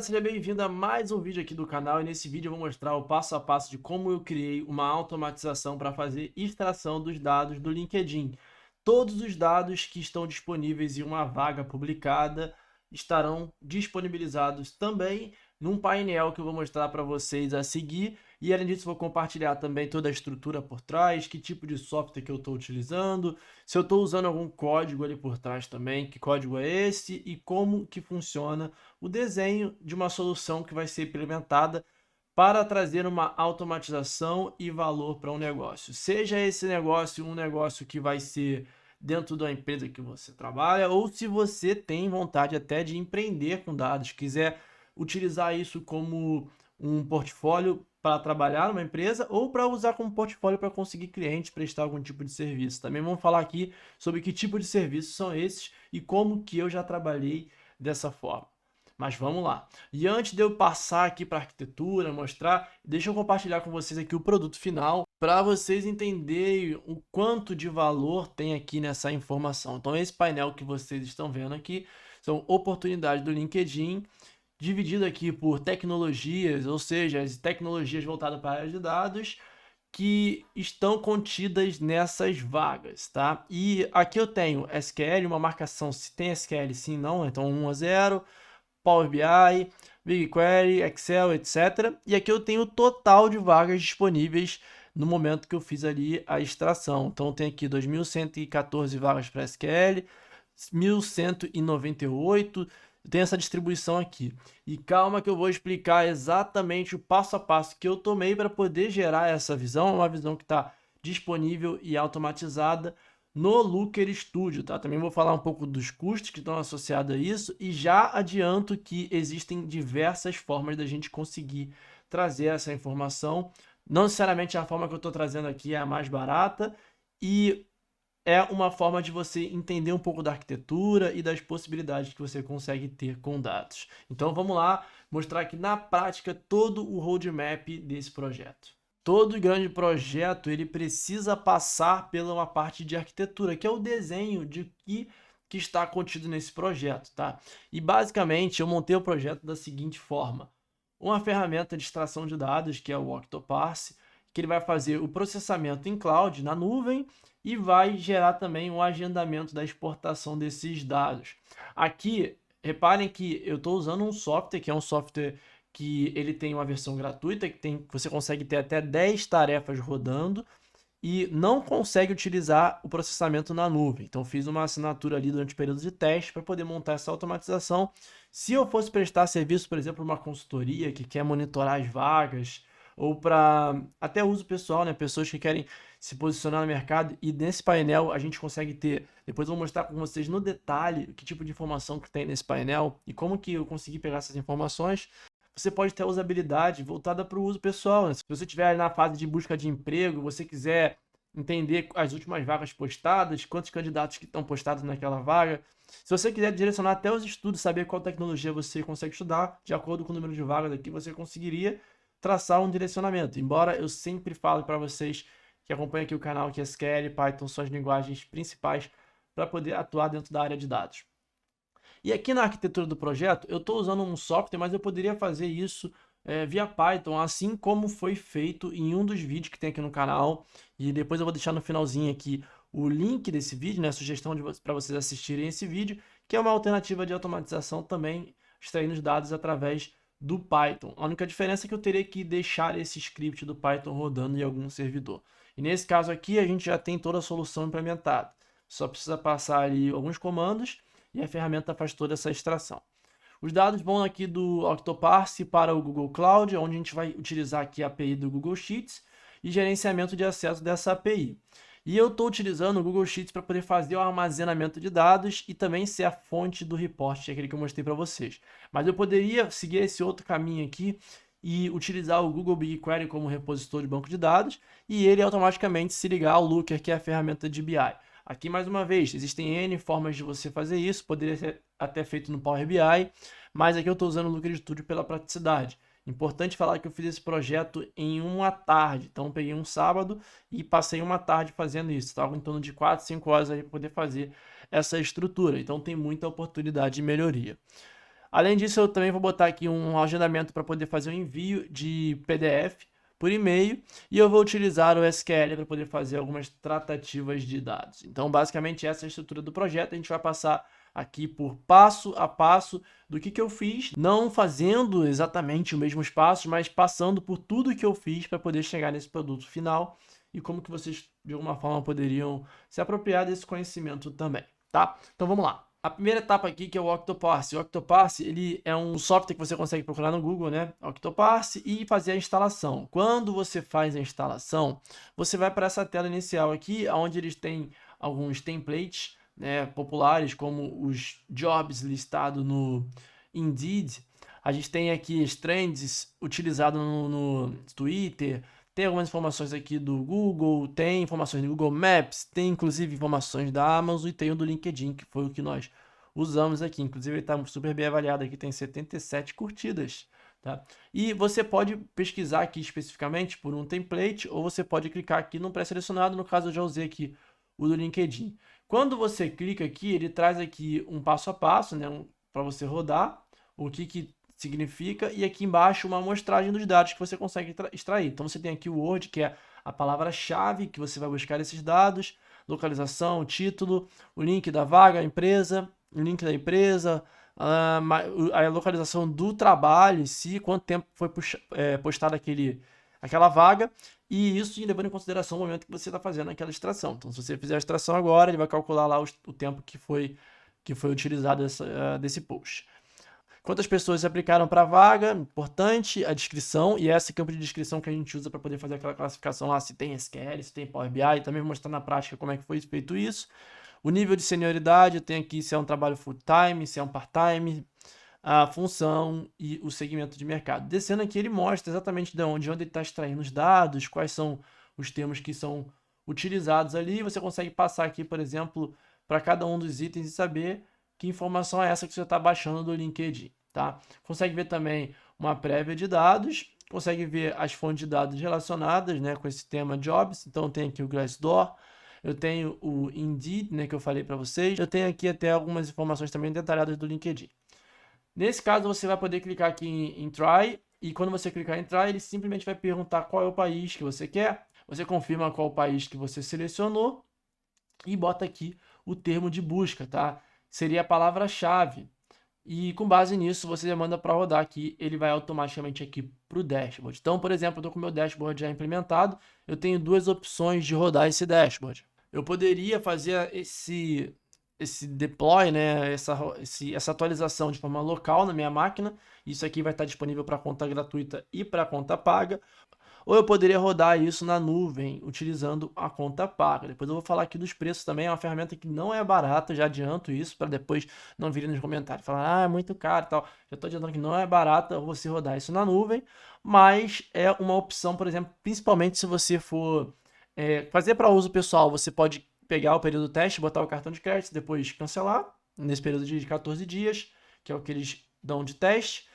galera, seja bem-vindo a mais um vídeo aqui do canal e nesse vídeo eu vou mostrar o passo a passo de como eu criei uma automatização para fazer extração dos dados do LinkedIn. Todos os dados que estão disponíveis em uma vaga publicada estarão disponibilizados também num painel que eu vou mostrar para vocês a seguir. E além disso, vou compartilhar também toda a estrutura por trás, que tipo de software que eu estou utilizando, se eu estou usando algum código ali por trás também, que código é esse e como que funciona o desenho de uma solução que vai ser implementada para trazer uma automatização e valor para um negócio. Seja esse negócio um negócio que vai ser dentro da empresa que você trabalha, ou se você tem vontade até de empreender com dados, quiser utilizar isso como um portfólio para trabalhar numa empresa ou para usar como portfólio para conseguir clientes, prestar algum tipo de serviço. Também vamos falar aqui sobre que tipo de serviços são esses e como que eu já trabalhei dessa forma. Mas vamos lá. E antes de eu passar aqui para a arquitetura, mostrar, deixa eu compartilhar com vocês aqui o produto final para vocês entenderem o quanto de valor tem aqui nessa informação. Então esse painel que vocês estão vendo aqui são oportunidades do LinkedIn, dividido aqui por tecnologias, ou seja, as tecnologias voltadas para a área de dados que estão contidas nessas vagas, tá? E aqui eu tenho SQL, uma marcação se tem SQL, sim, não, então 1 a 0, Power BI, BigQuery, Excel, etc. E aqui eu tenho o total de vagas disponíveis no momento que eu fiz ali a extração. Então tem aqui 2.114 vagas para SQL, 1.198, tem essa distribuição aqui. E calma que eu vou explicar exatamente o passo a passo que eu tomei para poder gerar essa visão, uma visão que está disponível e automatizada no Looker Studio, tá? Também vou falar um pouco dos custos que estão associados a isso e já adianto que existem diversas formas da gente conseguir trazer essa informação. Não necessariamente a forma que eu estou trazendo aqui é a mais barata e é uma forma de você entender um pouco da arquitetura e das possibilidades que você consegue ter com dados. Então vamos lá mostrar aqui na prática todo o roadmap desse projeto. Todo grande projeto ele precisa passar pela uma parte de arquitetura, que é o desenho de que está contido nesse projeto, tá? E basicamente eu montei o projeto da seguinte forma: uma ferramenta de extração de dados, que é o Octoparse, que ele vai fazer o processamento em cloud, na nuvem, e vai gerar também um agendamento da exportação desses dados. Aqui, reparem que eu estou usando um software, que é um software que ele tem uma versão gratuita, você consegue ter até 10 tarefas rodando e não consegue utilizar o processamento na nuvem. Então fiz uma assinatura ali durante o período de teste para poder montar essa automatização. Se eu fosse prestar serviço, por exemplo, uma consultoria que quer monitorar as vagas, ou para até uso pessoal, né? Pessoas que querem se posicionar no mercado, e nesse painel a gente consegue ter, depois eu vou mostrar com vocês no detalhe que tipo de informação que tem nesse painel e como que eu consegui pegar essas informações. Você pode ter a usabilidade voltada para o uso pessoal, né? Se você estiver na fase de busca de emprego, você quiser entender as últimas vagas postadas, quantos candidatos que estão postados naquela vaga. Se você quiser direcionar até os estudos, saber qual tecnologia você consegue estudar, de acordo com o número de vagas aqui, você conseguiria traçar um direcionamento. Embora eu sempre falo para vocês que acompanham aqui o canal que SQL e Python são as linguagens principais para poder atuar dentro da área de dados. E aqui na arquitetura do projeto, eu estou usando um software, mas eu poderia fazer isso via Python, assim como foi feito em um dos vídeos que tem aqui no canal. E depois eu vou deixar no finalzinho aqui o link desse vídeo, né, a sugestão para vocês assistirem esse vídeo, que é uma alternativa de automatização também, extraindo os dados através do Python. A única diferença é que eu teria que deixar esse script do Python rodando em algum servidor. E nesse caso aqui, a gente já tem toda a solução implementada. Só precisa passar ali alguns comandos e a ferramenta faz toda essa extração. Os dados vão aqui do Octoparse para o Google Cloud, onde a gente vai utilizar aqui a API do Google Sheets e gerenciamento de acesso dessa API. E eu estou utilizando o Google Sheets para poder fazer o armazenamento de dados e também ser a fonte do report, que é aquele que eu mostrei para vocês. Mas eu poderia seguir esse outro caminho aqui e utilizar o Google BigQuery como repositor de banco de dados e ele automaticamente se ligar ao Looker, que é a ferramenta de BI. Aqui, mais uma vez, existem N formas de você fazer isso, poderia ser até feito no Power BI, mas aqui eu estou usando o Looker Studio pela praticidade. Importante falar que eu fiz esse projeto em uma tarde, então peguei um sábado e passei uma tarde fazendo isso, estava em torno de 4, 5 horas aí para poder fazer essa estrutura, então tem muita oportunidade de melhoria. Além disso, eu também vou botar aqui um agendamento para poder fazer o envio de PDF por e-mail, e eu vou utilizar o SQL para poder fazer algumas tratativas de dados. Então, basicamente, essa é a estrutura do projeto. A gente vai passar aqui por passo a passo do que eu fiz, não fazendo exatamente os mesmos passos, mas passando por tudo que eu fiz para poder chegar nesse produto final e como que vocês, de alguma forma, poderiam se apropriar desse conhecimento também, tá? Então, vamos lá. A primeira etapa aqui que é o Octoparse. O Octoparse, ele é um software que você consegue procurar no Google, né? Octoparse, e fazer a instalação. Quando você faz a instalação, você vai para essa tela inicial aqui, onde eles têm alguns templates, né, populares, como os jobs listados no Indeed. A gente tem aqui os trends utilizados no Twitter, tem algumas informações aqui do Google, tem informações do Google Maps, tem inclusive informações da Amazon e tem o do LinkedIn, que foi o que nós usamos aqui. Inclusive ele está super bem avaliado aqui, tem 77 curtidas. Tá? E você pode pesquisar aqui especificamente por um template, ou você pode clicar aqui no pré-selecionado. No caso eu já usei aqui o do LinkedIn. Quando você clica aqui, ele traz aqui um passo a passo, né, para você rodar, o que significa, e aqui embaixo uma amostragem dos dados que você consegue extrair. Então você tem aqui o Word, que é a palavra-chave que você vai buscar esses dados, localização, título, o link da vaga, a empresa, o link da empresa, a localização do trabalho em si, quanto tempo foi postada aquela vaga, e isso levando em consideração o momento que você está fazendo aquela extração. Então, se você fizer a extração agora, ele vai calcular lá o tempo que foi utilizado desse post. Quantas pessoas se aplicaram para a vaga, importante, a descrição, e esse campo de descrição que a gente usa para poder fazer aquela classificação lá, se tem SQL, se tem Power BI, e também mostrar na prática como é que foi feito isso. O nível de senioridade, eu tenho aqui se é um trabalho full-time, se é um part-time, a função e o segmento de mercado. Descendo aqui, ele mostra exatamente de onde ele está extraindo os dados, quais são os termos que são utilizados ali. Você consegue passar aqui, por exemplo, para cada um dos itens e saber que informação é essa que você está baixando do LinkedIn, tá? Consegue ver também uma prévia de dados, consegue ver as fontes de dados relacionadas, né, com esse tema Jobs. Então tem aqui o Glassdoor, eu tenho o Indeed, né, que eu falei para vocês. Eu tenho aqui até algumas informações também detalhadas do LinkedIn. Nesse caso, você vai poder clicar aqui em Try, e quando você clicar em Try, ele simplesmente vai perguntar qual é o país que você quer. Você confirma qual o país que você selecionou e bota aqui o termo de busca, tá? Seria a palavra-chave. E com base nisso, você manda para rodar aqui, ele vai automaticamente aqui para o dashboard. Então, por exemplo, eu estou com o meu dashboard já implementado, eu tenho duas opções de rodar esse dashboard. Eu poderia fazer esse deploy, né, essa atualização de forma local na minha máquina. Isso aqui vai estar disponível para conta gratuita e para conta paga. Ou eu poderia rodar isso na nuvem, utilizando a conta paga. Depois eu vou falar aqui dos preços também. É uma ferramenta que não é barata, já adianto isso, para depois não virem nos comentários falar, ah, é muito caro e tal. Já estou adiantando que não é barata você rodar isso na nuvem, mas é uma opção, por exemplo, principalmente se você for fazer para uso pessoal. Você pode pegar o período teste, botar o cartão de crédito, depois cancelar, nesse período de 14 dias, que é o que eles dão de teste.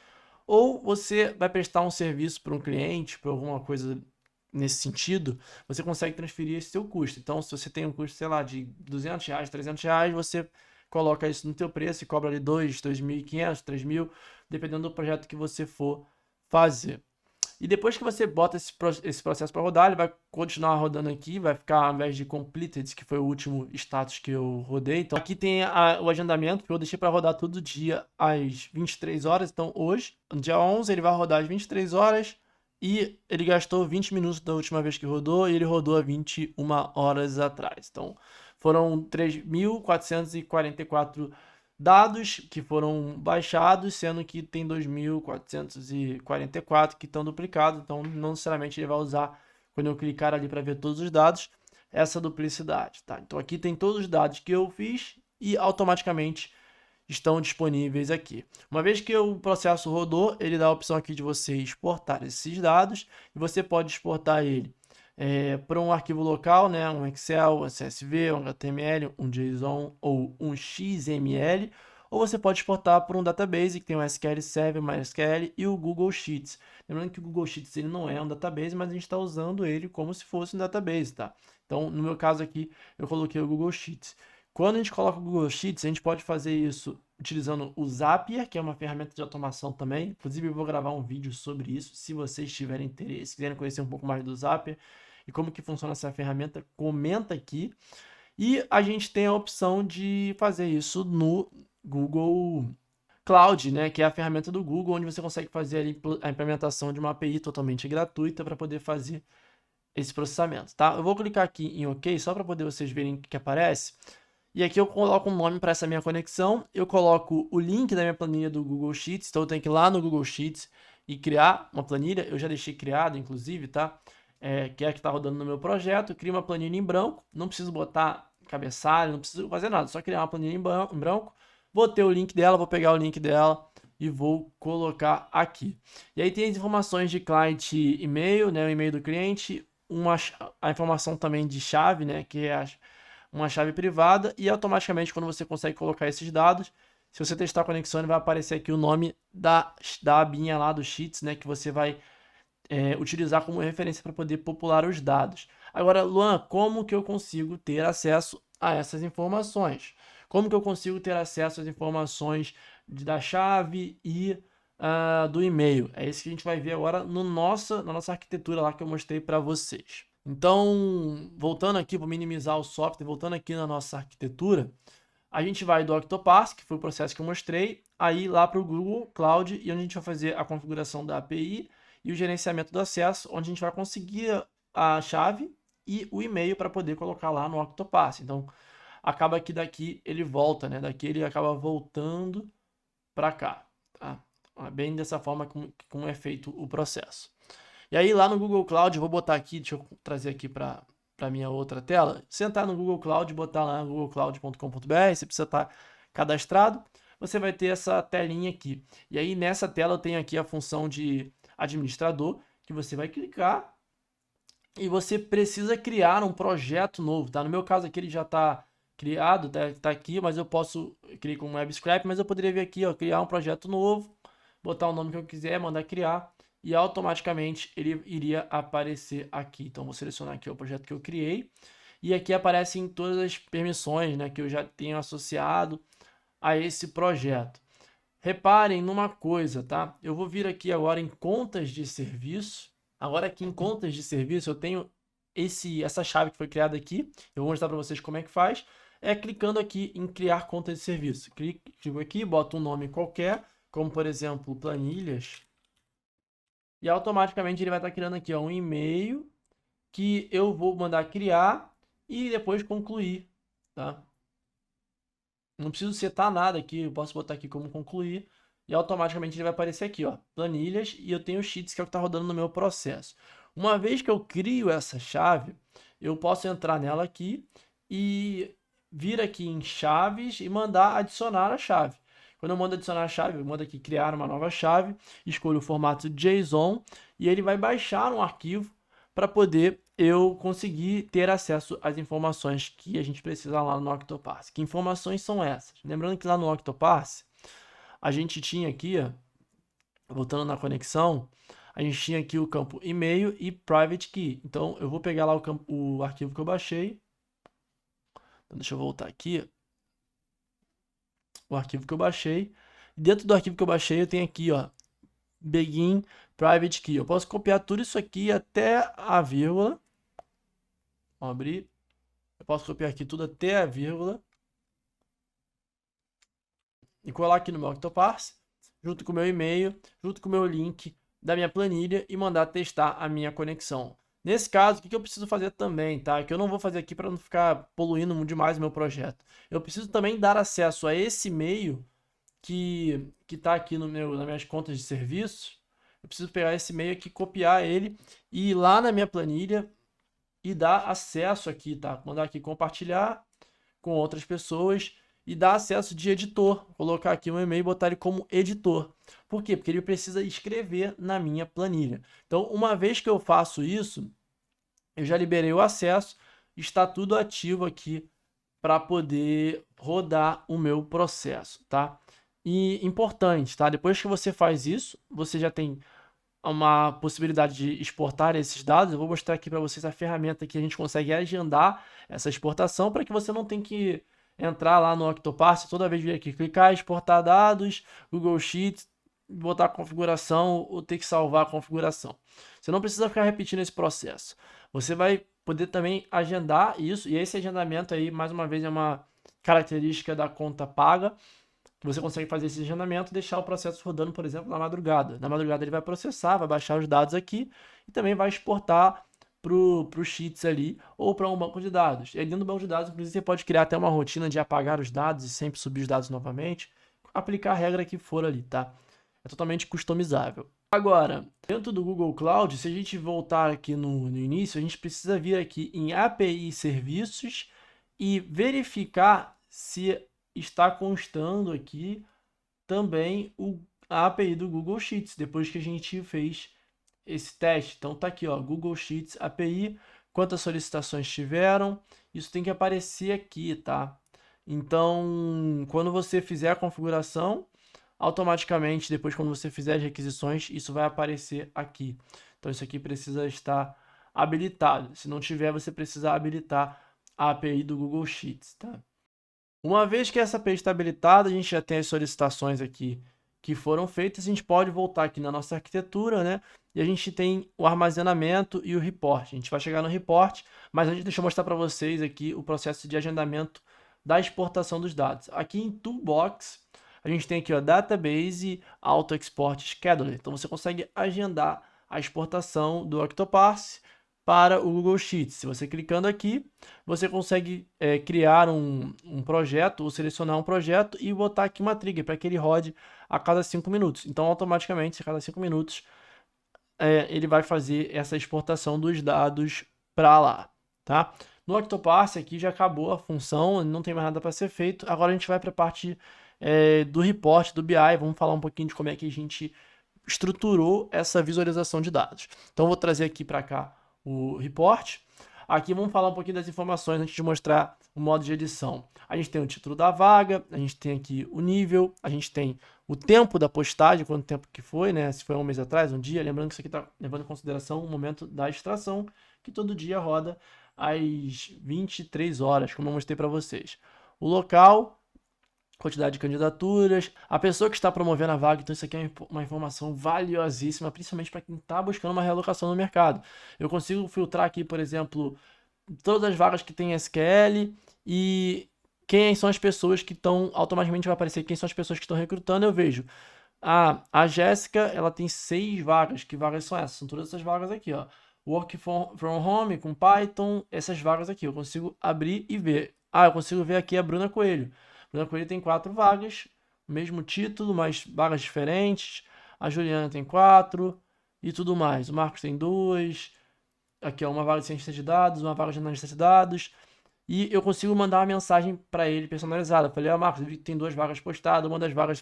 Ou você vai prestar um serviço para um cliente, para alguma coisa nesse sentido, você consegue transferir esse seu custo. Então, se você tem um custo, sei lá, de R$200, R$300, você coloca isso no teu preço e cobra ali 2.500, 3.000, dependendo do projeto que você for fazer. E depois que você bota esse processo para rodar, ele vai continuar rodando aqui, vai ficar ao invés de completed, que foi o último status que eu rodei. Então aqui tem o agendamento, que eu deixei para rodar todo dia às 23 horas. Então hoje, no dia 11, ele vai rodar às 23 horas e ele gastou 20 minutos da última vez que rodou e ele rodou há 21 horas atrás. Então foram 3.444 dados que foram baixados, sendo que tem 2.444 que estão duplicados, então não necessariamente ele vai usar, quando eu clicar ali para ver todos os dados, essa duplicidade, tá? Então aqui tem todos os dados que eu fiz e automaticamente estão disponíveis aqui. Uma vez que o processo rodou, ele dá a opção aqui de você exportar esses dados, e você pode exportar ele para um arquivo local, né, um Excel, um CSV, um HTML, um JSON ou um XML, ou você pode exportar para um database que tem o SQL Server, MySQL e o Google Sheets. Lembrando que o Google Sheets ele não é um database, mas a gente está usando ele como se fosse um database, tá? Então, no meu caso aqui, eu coloquei o Google Sheets. Quando a gente coloca o Google Sheets, a gente pode fazer isso utilizando o Zapier, que é uma ferramenta de automação também. Inclusive, eu vou gravar um vídeo sobre isso. Se vocês tiverem interesse, quiserem conhecer um pouco mais do Zapier e como que funciona essa ferramenta, comenta aqui. E a gente tem a opção de fazer isso no Google Cloud, né, que é a ferramenta do Google, onde você consegue fazer a implementação de uma API totalmente gratuita para poder fazer esse processamento, tá? Eu vou clicar aqui em OK, só para poder vocês verem o que aparece. E aqui eu coloco um nome para essa minha conexão, eu coloco o link da minha planilha do Google Sheets, então eu tenho que ir lá no Google Sheets e criar uma planilha, eu já deixei criado, inclusive, tá? Que é a que está rodando no meu projeto, eu crio uma planilha em branco, não preciso botar cabeçalho, não preciso fazer nada, só criar uma planilha em branco, vou ter o link dela, vou pegar o link dela e vou colocar aqui. E aí tem as informações de cliente e-mail, né, o e-mail do cliente, a informação também de chave, né, que é uma chave privada, e automaticamente quando você consegue colocar esses dados, se você testar a conexão, ele vai aparecer aqui o nome da abinha lá do Sheets, né, que você vai utilizar como referência para poder popular os dados. Agora, Luan, como que eu consigo ter acesso a essas informações? Como que eu consigo ter acesso às informações da chave e do e-mail? É isso que a gente vai ver agora na nossa arquitetura lá que eu mostrei para vocês. Então, voltando aqui, vou minimizar o software, voltando aqui na nossa arquitetura, a gente vai do Octopath, que foi o processo que eu mostrei, aí lá para o Google Cloud, e onde a gente vai fazer a configuração da API e o gerenciamento do acesso, onde a gente vai conseguir a chave e o e-mail para poder colocar lá no Octopath. Então, acaba que daqui ele volta, né? Daqui ele acaba voltando para cá, tá? Bem dessa forma como é feito o processo. E aí lá no Google Cloud, eu vou botar aqui, deixa eu trazer aqui para minha outra tela, sentar no Google Cloud, botar lá googlecloud.com.br, você precisa estar cadastrado, você vai ter essa telinha aqui. E aí nessa tela eu tenho aqui a função de administrador, que você vai clicar e você precisa criar um projeto novo, tá? No meu caso aqui ele já está criado, tá aqui, mas eu posso criar com um web scrap, mas eu poderia vir aqui, ó, criar um projeto novo, botar o nome que eu quiser, mandar criar e automaticamente ele iria aparecer aqui. Então vou selecionar aqui o projeto que eu criei e aqui aparecem todas as permissões, né, que eu já tenho associado a esse projeto. Reparem numa coisa, tá? Eu vou vir aqui agora em contas de serviço. Agora aqui em contas de serviço eu tenho essa chave que foi criada aqui. Eu vou mostrar para vocês como é que faz. É clicando aqui em criar conta de serviço. Clico aqui, boto um nome qualquer, como por exemplo planilhas. E automaticamente ele vai estar criando aqui ó, um e-mail que eu vou mandar criar e depois concluir, tá? Não preciso setar nada aqui, eu posso botar aqui como concluir e automaticamente ele vai aparecer aqui, ó, planilhas, e eu tenho o Sheets, que é o que está rodando no meu processo. Uma vez que eu crio essa chave, eu posso entrar nela aqui e vir aqui em chaves e mandar adicionar a chave. Quando eu mando adicionar a chave, eu mando aqui criar uma nova chave, escolho o formato JSON e ele vai baixar um arquivo para poder eu conseguir ter acesso às informações que a gente precisa lá no Octopath. Que informações são essas? Lembrando que lá no Octopath, a gente tinha aqui, ó, voltando na conexão, a gente tinha aqui o campo e-mail e private key. Então, eu vou pegar lá o arquivo que eu baixei. Então, deixa eu voltar aqui. O arquivo que eu baixei. Dentro do arquivo que eu baixei, eu tenho aqui, ó, begin private key. Eu posso copiar tudo isso aqui até a vírgula. Vamos abrir. Eu posso copiar aqui tudo até a vírgula. E colar aqui no meu Octopath, junto com o meu e-mail, junto com o meu link da minha planilha e mandar testar a minha conexão. Nesse caso, o que eu preciso fazer também, tá? Que eu não vou fazer aqui para não ficar poluindo demais o meu projeto. Eu preciso também dar acesso a esse e-mail que está aqui nas minhas contas de serviços. Eu preciso pegar esse e-mail aqui, copiar ele e ir lá na minha planilha e dar acesso aqui, tá? Mandar aqui compartilhar com outras pessoas e dar acesso de editor. Colocar aqui um e-mail e botar ele como editor. Por quê? Porque ele precisa escrever na minha planilha. Então, uma vez que eu faço isso, eu já liberei o acesso, está tudo ativo aqui para poder rodar o meu processo, tá? E importante, tá? Depois que você faz isso, você já tem uma possibilidade de exportar esses dados. Eu vou mostrar aqui para vocês a ferramenta que a gente consegue agendar essa exportação para que você não tenha que entrar lá no Octopath, toda vez vir aqui, clicar, exportar dados, Google Sheets, botar a configuração ou ter que salvar a configuração. Você não precisa ficar repetindo esse processo. Você vai poder também agendar isso, e esse agendamento aí, mais uma vez, é uma característica da conta paga, que você consegue fazer esse agendamento e deixar o processo rodando, por exemplo, na madrugada. Na madrugada ele vai processar, vai baixar os dados aqui e também vai exportar para o Sheets ali ou para um banco de dados. E aí dentro do banco de dados, inclusive, você pode criar até uma rotina de apagar os dados e sempre subir os dados novamente, aplicar a regra que for ali, tá? É totalmente customizável. Agora, dentro do Google Cloud, se a gente voltar aqui no início, a gente precisa vir aqui em API Serviços e verificar se está constando aqui também a API do Google Sheets, depois que a gente fez esse teste. Então tá aqui, ó, Google Sheets API, quantas solicitações tiveram, isso tem que aparecer aqui, tá? Então, quando você fizer a configuração, automaticamente, depois quando você fizer as requisições, isso vai aparecer aqui. Então isso aqui precisa estar habilitado. Se não tiver, você precisa habilitar a API do Google Sheets, tá? Uma vez que essa API está habilitada, a gente já tem as solicitações aqui que foram feitas, a gente pode voltar aqui na nossa arquitetura, né? E a gente tem o armazenamento e o report. A gente vai chegar no report, mas antes deixa eu mostrar para vocês aqui o processo de agendamento da exportação dos dados. Aqui em Toolbox, a gente tem aqui o Database Auto Export Scheduler. Então você consegue agendar a exportação do Octopath para o Google Sheets. Se você clicando aqui, você consegue criar um projeto ou selecionar um projeto e botar aqui uma trigger para que ele rode a cada 5 minutos. Então, automaticamente, a cada 5 minutos, ele vai fazer essa exportação dos dados para lá, tá? No Octopath aqui já acabou a função, não tem mais nada para ser feito. Agora a gente vai para a parte do report, do BI. Vamos falar um pouquinho de como é que a gente estruturou essa visualização de dados. Então, vou trazer aqui para cá o report. Aqui vamos falar um pouquinho das informações antes de mostrar o modo de edição. A gente tem o título da vaga, a gente tem aqui o nível, a gente tem o tempo da postagem, quanto tempo que foi, né? Se foi um mês atrás, um dia. Lembrando que isso aqui está levando em consideração o momento da extração, que todo dia roda às 23 horas, como eu mostrei para vocês. O local, quantidade de candidaturas, a pessoa que está promovendo a vaga. Então isso aqui é uma informação valiosíssima, principalmente para quem está buscando uma realocação no mercado. Eu consigo filtrar aqui, por exemplo, todas as vagas que tem SQL e quem são as pessoas que estão, automaticamente vai aparecer quem são as pessoas que estão recrutando. Eu vejo, a Jéssica, ela tem 6 vagas. Que vagas são essas? São todas essas vagas aqui, ó. Work from home com Python, essas vagas aqui. Eu consigo abrir e ver. Eu consigo ver aqui a Bruna Coelho. Bruna Coelho tem 4 vagas, mesmo título, mas vagas diferentes. A Juliana tem 4 e tudo mais. O Marcos tem 2. Aqui, ó, uma vaga de cientista de dados, uma vaga de analista de dados. E eu consigo mandar uma mensagem para ele personalizada. Eu falei, Marcos, eu vi que tem 2 vagas postadas, uma das vagas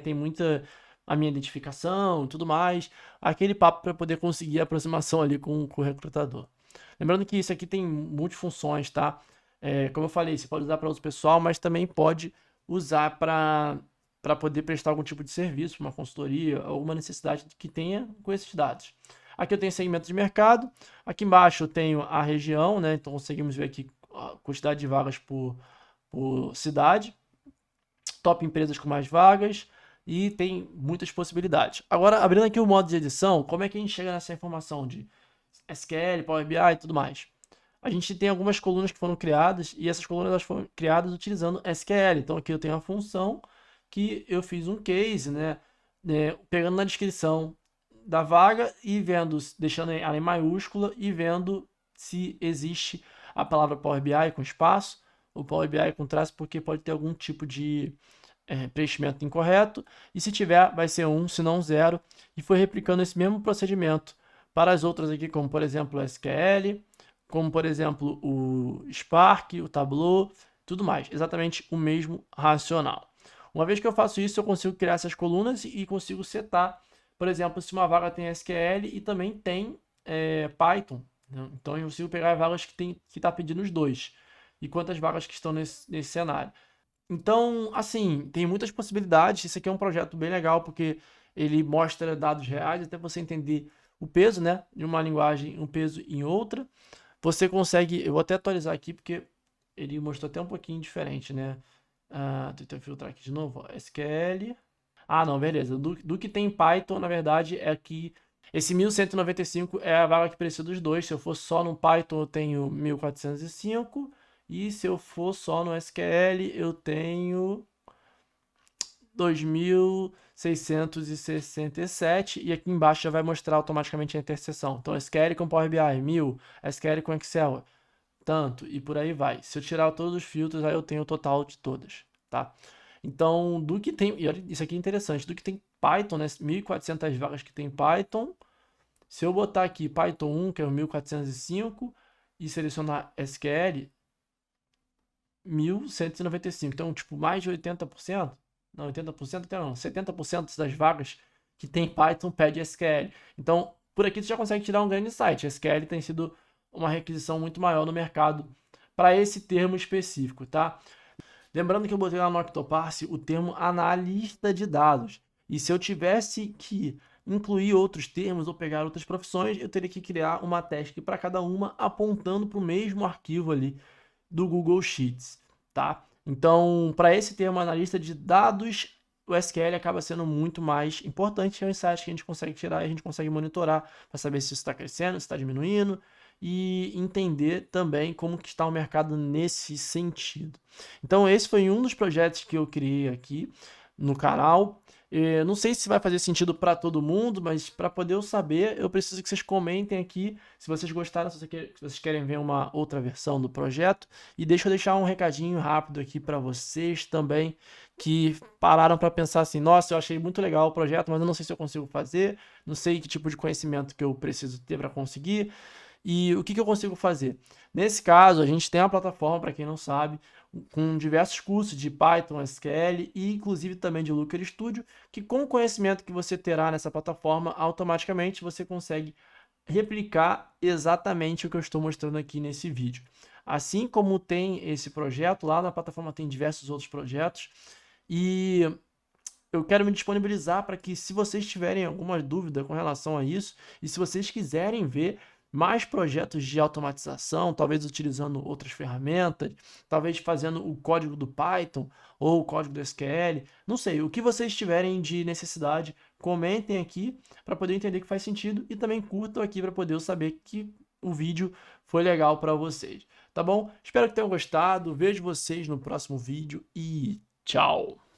tem muita a minha identificação e tudo mais. Aquele papo para poder conseguir a aproximação ali com o recrutador. Lembrando que isso aqui tem multifunções, tá? Como eu falei, você pode usar para uso pessoal, mas também pode usar para poder prestar algum tipo de serviço, uma consultoria, alguma necessidade que tenha com esses dados. Aqui eu tenho segmento de mercado, aqui embaixo eu tenho a região, né? Então conseguimos ver aqui a quantidade de vagas por cidade, top empresas com mais vagas e tem muitas possibilidades. Agora, abrindo aqui o modo de edição, como é que a gente chega nessa informação de SQL, Power BI e tudo mais? A gente tem algumas colunas que foram criadas e essas colunas elas foram criadas utilizando SQL. Então aqui eu tenho a função que eu fiz um case, né, pegando na descrição da vaga e vendo, deixando ela em maiúscula e vendo se existe a palavra Power BI com espaço ou Power BI com traço, porque pode ter algum tipo de preenchimento incorreto, e se tiver vai ser 1, se não 0, e foi replicando esse mesmo procedimento para as outras aqui, como por exemplo o SQL, como por exemplo o Spark, o Tableau, tudo mais, exatamente o mesmo racional. Uma vez que eu faço isso, eu consigo criar essas colunas e consigo setar, por exemplo, se uma vaga tem SQL e também tem Python, né? Então eu consigo pegar vagas que está pedindo os dois, e quantas vagas que estão nesse cenário. Então, assim, tem muitas possibilidades. Isso aqui é um projeto bem legal, porque ele mostra dados reais, até você entender o peso, né, de uma linguagem, um peso em outra. Você consegue, eu vou até atualizar aqui, porque ele mostrou até um pouquinho diferente, né? Tenta filtrar aqui de novo, ó, SQL. Ah, não, beleza. Do que tem em Python, na verdade, é que esse 1195 é a vaga que precisa dos dois. Se eu for só no Python, eu tenho 1405. E se eu for só no SQL, eu tenho 2667. E aqui embaixo já vai mostrar automaticamente a interseção. Então, SQL com Power BI, 1000. SQL com Excel, tanto. E por aí vai. Se eu tirar todos os filtros, aí eu tenho o total de todas, tá? Então, do que tem... E olha, isso aqui é interessante. Do que tem Python, né? 1.400 vagas que tem Python. Se eu botar aqui Python 1, que é o 1405, e selecionar SQL, 1195. Então, tipo, mais de 80%. Não, 80% até não. 70% das vagas que tem Python pede SQL. Então, por aqui você já consegue tirar um grande insight. SQL tem sido uma requisição muito maior no mercado para esse termo específico, tá? Lembrando que eu botei lá no Octoparse o termo analista de dados. E se eu tivesse que incluir outros termos ou pegar outras profissões, eu teria que criar uma task para cada uma, apontando para o mesmo arquivo ali do Google Sheets, tá? Então, para esse termo analista de dados, o SQL acaba sendo muito mais importante, é um insight que a gente consegue tirar e a gente consegue monitorar para saber se isso está crescendo, se está diminuindo, e entender também como que está o mercado nesse sentido. Então esse foi um dos projetos que eu criei aqui no canal. Não sei se vai fazer sentido para todo mundo, mas para poder eu saber, eu preciso que vocês comentem aqui se vocês gostaram, se vocês querem ver uma outra versão do projeto. E deixa eu deixar um recadinho rápido aqui para vocês também, que pararam para pensar assim, nossa, eu achei muito legal o projeto, mas eu não sei se eu consigo fazer, não sei que tipo de conhecimento que eu preciso ter para conseguir. E o que eu consigo fazer? Nesse caso, a gente tem uma plataforma, para quem não sabe, com diversos cursos de Python, SQL e inclusive também de Looker Studio, que com o conhecimento que você terá nessa plataforma, automaticamente você consegue replicar exatamente o que eu estou mostrando aqui nesse vídeo. Assim como tem esse projeto, lá na plataforma tem diversos outros projetos, e eu quero me disponibilizar para que, se vocês tiverem alguma dúvida com relação a isso, e se vocês quiserem ver mais projetos de automatização, talvez utilizando outras ferramentas, talvez fazendo o código do Python ou o código do SQL, não sei, o que vocês tiverem de necessidade, comentem aqui para poder entender que faz sentido e também curtam aqui para poder eu saber que o vídeo foi legal para vocês, tá bom? Espero que tenham gostado, vejo vocês no próximo vídeo e tchau!